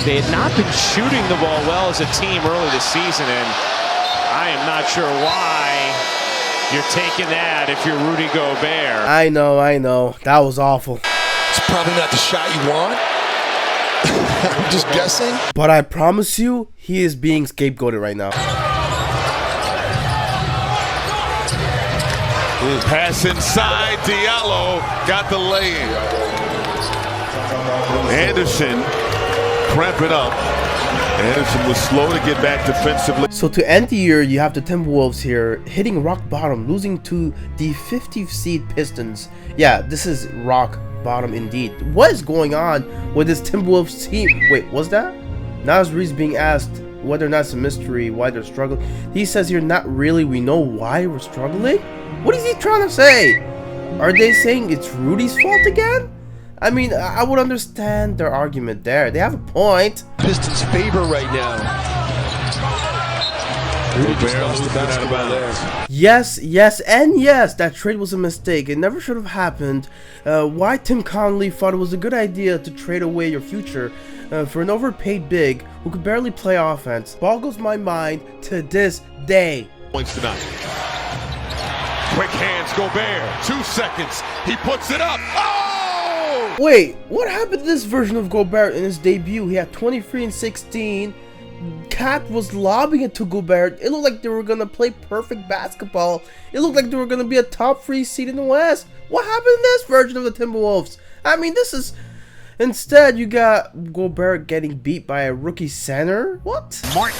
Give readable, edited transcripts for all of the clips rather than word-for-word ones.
They had not been shooting the ball well as a team early this season, and I am not sure why you're taking that if you're Rudy Gobert. I know. That was awful. It's probably not the shot you want. I'm just guessing. But I promise you, he is being scapegoated right now. Pass inside, Diallo got the lay-in. Anderson cramping up. Anderson was slow to get back defensively. So to end the year, you have the Timberwolves here hitting rock bottom, losing to the 50th seed Pistons. Yeah, this is rock bottom indeed. What is going on with this Timberwolves team? Wait, was that? Naz Reid's being asked whether or not it's a mystery why they're struggling. He says here, not really, we know why we're struggling. What is he trying to say? Are they saying it's Rudy's fault again? I mean, I would understand their argument there. They have a point. Pistons favor right now. Rudy just lost the basketball there. Yes, and yes, that trade was a mistake. It never should have happened. Why Tim Connelly thought it was a good idea to trade away your future for an overpaid big who could barely play offense boggles my mind to this day. Points tonight. Quick hands, Gobert. 2 seconds. He puts it up. Oh! Wait, what happened to this version of Gobert in his debut? He had 23 and 16. Cat was lobbing it to Gobert. It looked like they were going to play perfect basketball. It looked like they were going to be a top 3 seed in the West. What happened to this version of the Timberwolves? I mean, this is... Instead, you got Gobert getting beat by a rookie center? What? Martin.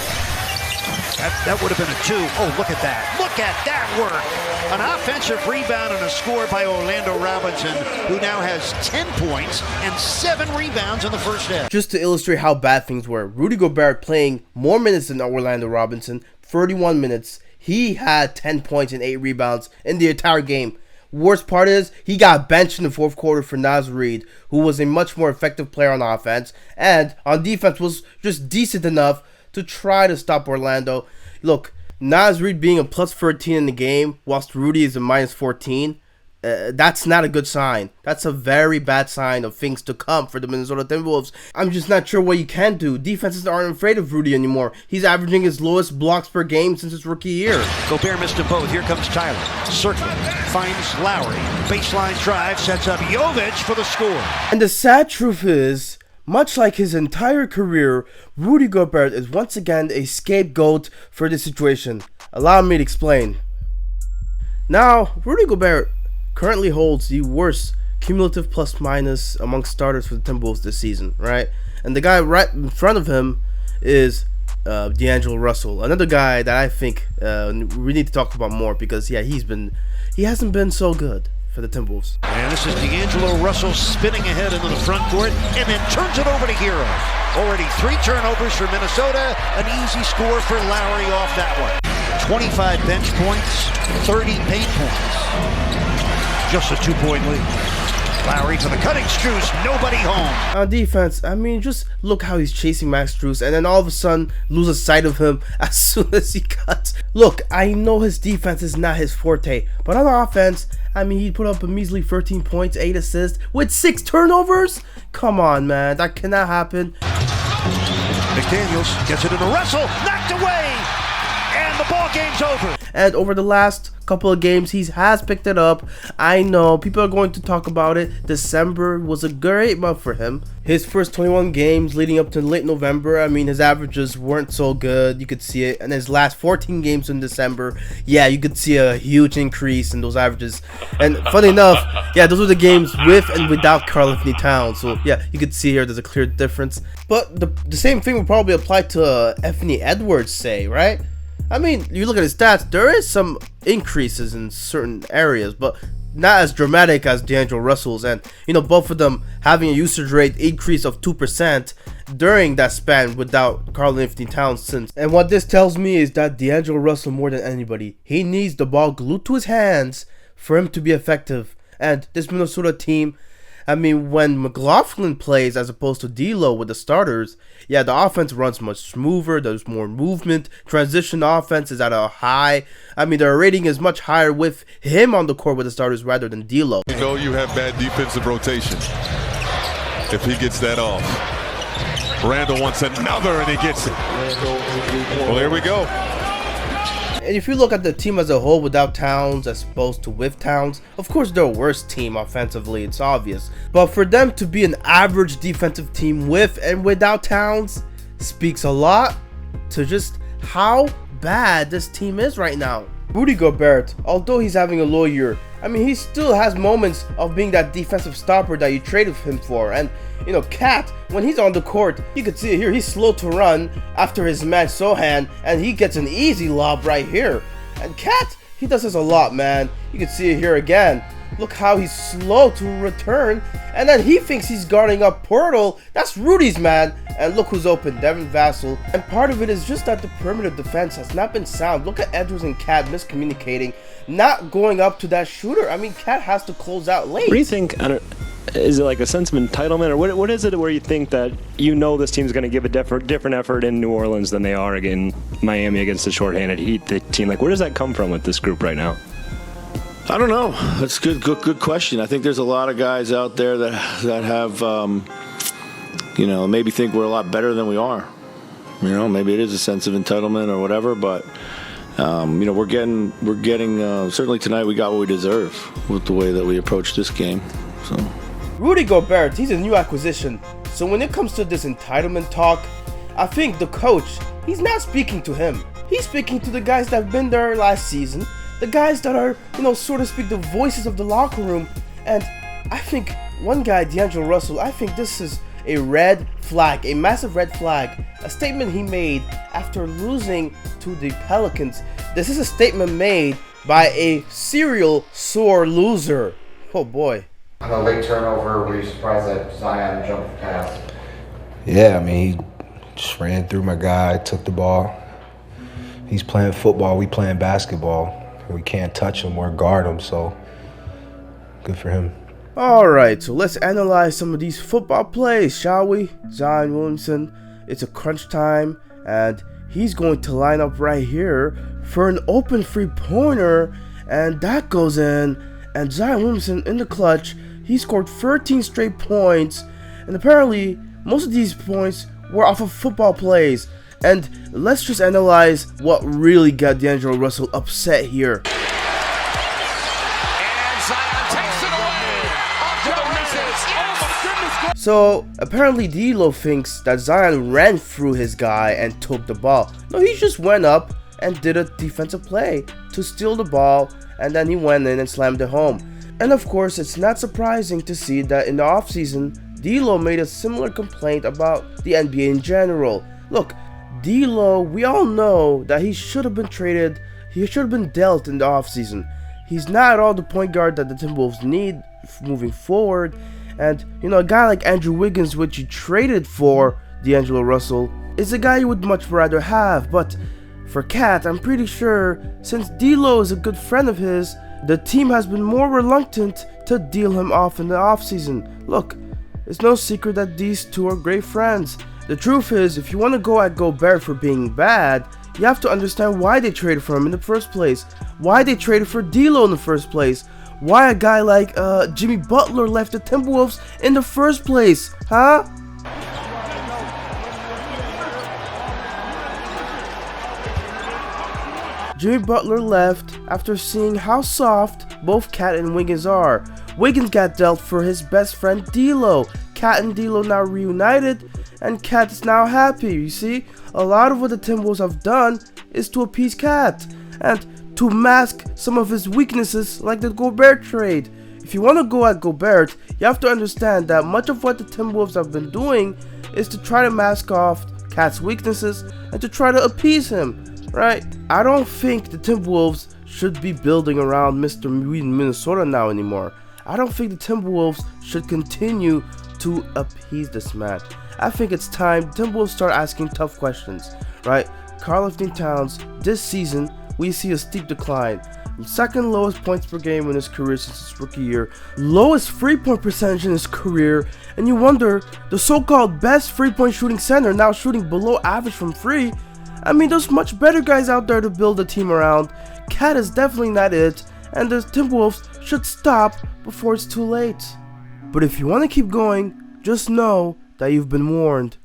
That would have been a 2. Oh, look at that. Look at that work. An offensive rebound and a score by Orlando Robinson, who now has 10 points and 7 rebounds in the first half. Just to illustrate how bad things were, Rudy Gobert playing more minutes than Orlando Robinson, 31 minutes. He had 10 points and 8 rebounds in the entire game. Worst part is, he got benched in the fourth quarter for Naz Reid, who was a much more effective player on offense, and on defense was just decent enough to try to stop Orlando. Look, Naz Reid being a plus 13 in the game, whilst Rudy is a minus 14, that's not a good sign. That's a very bad sign of things to come for the Minnesota Timberwolves. I'm just not sure what you can do. Defenses aren't afraid of Rudy anymore. He's averaging his lowest blocks per game since his rookie year. Gobert missed them both. Here comes Tyler. Circling. Finds Lowry. Baseline drive. Sets up Jovic for the score. And the sad truth is, much like his entire career, Rudy Gobert is once again a scapegoat for this situation. Allow me to explain. Now, Rudy Gobert currently holds the worst cumulative plus minus among starters for the Timberwolves this season, right? And the guy right in front of him is D'Angelo Russell, another guy that I think we need to talk about more because yeah, he hasn't been so good for the Timberwolves. And this is D'Angelo Russell spinning ahead into the front court and then turns it over to Hero. Already 3 turnovers for Minnesota, an easy score for Lowry off that one. 25 bench points, 30 paint points. Just a 2-point lead. Lowry to the cutting Strus, nobody home. On defense, I mean, just look how he's chasing Max Strus and then all of a sudden loses sight of him as soon as he cuts. Look, I know his defense is not his forte, but on offense, I mean, he put up a measly 13 points, 8 assists with 6 turnovers? Come on, man, that cannot happen. McDaniels gets it into Russell, knocked away, and the ball game's over. And over the last couple of games, he has picked it up. I know people are going to talk about it. December was a great month for him. His first 21 games leading up to late November, I mean, his averages weren't so good. You could see it. And his last 14 games in December, yeah, you could see a huge increase in those averages. And funny enough, yeah, those were the games with and without Karl-Anthony Towns. So yeah, you could see here there's a clear difference. But the same thing would probably apply to Anthony Edwards, say, right? I mean, you look at his stats, there is some increases in certain areas, but not as dramatic as D'Angelo Russell's. And, you know, both of them having a usage rate increase of 2% during that span without Karl-Anthony Towns since. And what this tells me is that D'Angelo Russell, more than anybody, he needs the ball glued to his hands for him to be effective. And this Minnesota team, I mean, when McLaughlin plays as opposed to D'Lo with the starters, yeah, the offense runs much smoother. There's more movement. Transition offense is at a high. I mean, their rating is much higher with him on the court with the starters rather than D'Lo. You know you have bad defensive rotation if he gets that off. Randall wants another, and he gets it. Well, there we go. And if you look at the team as a whole without Towns as opposed to with Towns, of course they're a worse team offensively, it's obvious. But for them to be an average defensive team with and without Towns speaks a lot to just how bad this team is right now. Rudy Gobert, although he's having a low year, I mean, he still has moments of being that defensive stopper that you traded him for. And, you know, Cat, when he's on the court, you can see it here, he's slow to run after his man Sohan, and he gets an easy lob right here. And Cat, he does this a lot, man. You can see it here again. Look how he's slow to return, and then he thinks he's guarding up Portal. That's Rudy's man, and look who's open, Devin Vassell. And part of it is just that the perimeter defense has not been sound. Look at Edwards and Cat miscommunicating, not going up to that shooter. I mean, Cat has to close out late. What do you think? Is it like a sense of entitlement, or what is it where you think that you know this team's going to give a different effort in New Orleans than they are in Miami against the shorthanded Heat team? Like, where does that come from with this group right now? I don't know. That's a good question. I think there's a lot of guys out there that have, maybe think we're a lot better than we are. Maybe it is a sense of entitlement or whatever, but we're getting certainly tonight we got what we deserve with the way that we approached this game. So Rudy Gobert, he's a new acquisition. So when it comes to this entitlement talk, I think the coach, he's not speaking to him. He's speaking to the guys that have been there last season. The guys that are, so to speak, the voices of the locker room. And I think one guy, D'Angelo Russell, I think this is a red flag, a massive red flag. A statement he made after losing to the Pelicans. This is a statement made by a serial sore loser. Oh boy. On the late turnover, were you surprised that Zion jumped the pass? Yeah, I mean, he just ran through my guy, took the ball. He's playing football, we playing basketball. We can't touch him or guard him, so good for him. Alright, so let's analyze some of these football plays, shall we? Zion Williamson, it's a crunch time, and he's going to line up right here for an open three-pointer, and that goes in, and Zion Williamson in the clutch, he scored 13 straight points, and apparently most of these points were off of football plays. And let's just analyze what really got D'Angelo Russell upset here. And Zion takes it away. So apparently D'Lo thinks that Zion ran through his guy and took the ball. No, he just went up and did a defensive play to steal the ball, and then he went in and slammed it home. And of course, it's not surprising to see that in the offseason, D'Lo made a similar complaint about the NBA in general. Look, D'Lo, we all know that he should have been traded. He should have been dealt in the offseason. He's not at all the point guard that the Timberwolves need moving forward. And, a guy like Andrew Wiggins, which you traded for D'Angelo Russell, is a guy you would much rather have. But for Cat, I'm pretty sure, since D'Lo is a good friend of his, the team has been more reluctant to deal him off in the offseason. Look, it's no secret that these two are great friends. The truth is, if you want to go at Gobert for being bad, you have to understand why they traded for him in the first place. Why they traded for D'Lo in the first place. Why a guy like Jimmy Butler left the Timberwolves in the first place, huh? Jimmy Butler left after seeing how soft both Cat and Wiggins are. Wiggins got dealt for his best friend D'Lo. Cat and D'Lo now reunited, and Cat is now happy. You see, a lot of what the Timberwolves have done is to appease Cat and to mask some of his weaknesses, like the Gobert trade. If you want to go at Gobert, you have to understand that much of what the Timberwolves have been doing is to try to mask off Cat's weaknesses and to try to appease him, right? I don't think the Timberwolves should be building around Mr. Minnesota now anymore. I don't think the Timberwolves should continue to appease this man. I think it's time the Timberwolves start asking tough questions, right? Karl-Anthony Towns, this season, we see a steep decline. Second lowest points per game in his career since his rookie year. Lowest 3-point percentage in his career. And you wonder, the so-called best 3-point shooting center now shooting below average from free. I mean, there's much better guys out there to build a team around. Cat is definitely not it. And the Timberwolves should stop before it's too late. But if you want to keep going, just know that you've been warned.